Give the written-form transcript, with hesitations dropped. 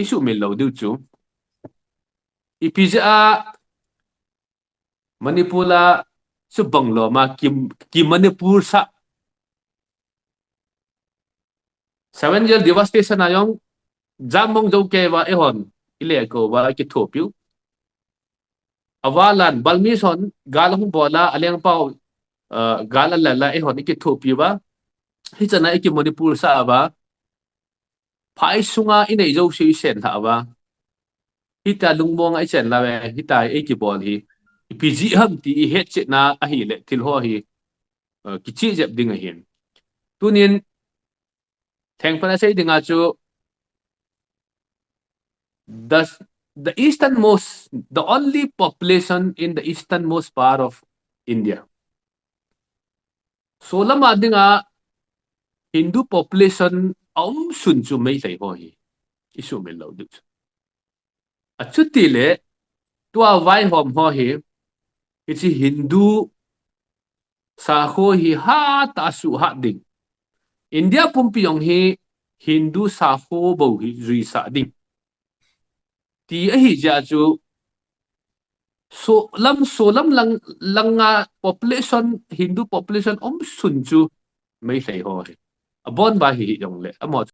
suhmil lo du chu ipija manipula su banglo ma kim manipur sa 7 year devastation ayong jamong jo ke wa ehon ile ko wa ki thopiu awalan balmison galong bola aleng pau gala la ehon ki thopiu ba hi chana ki manipur sa ba phai sunga inei jo si sen tha ba hita lungmong ai chen la we hita ai ki bol hi pg ham ti het che na a hi le til ho hi ki chi jep ding a hin tunin theng pana sei dinga chu the the easternmost the only population in the easternmost part of India so lama dinga Hindu population sun chu mai sei ho hi isu mel lo du a chu ti le tua vai hom ho hi ichi Hindu sa ho hi ha ta su ha ding India pumpiong hi Hindu sa ho bo hi zui sa ding ti a hi ja chu so lam langa population Hindu population sun chu mai sei ho hi a bon ba hi yong le amo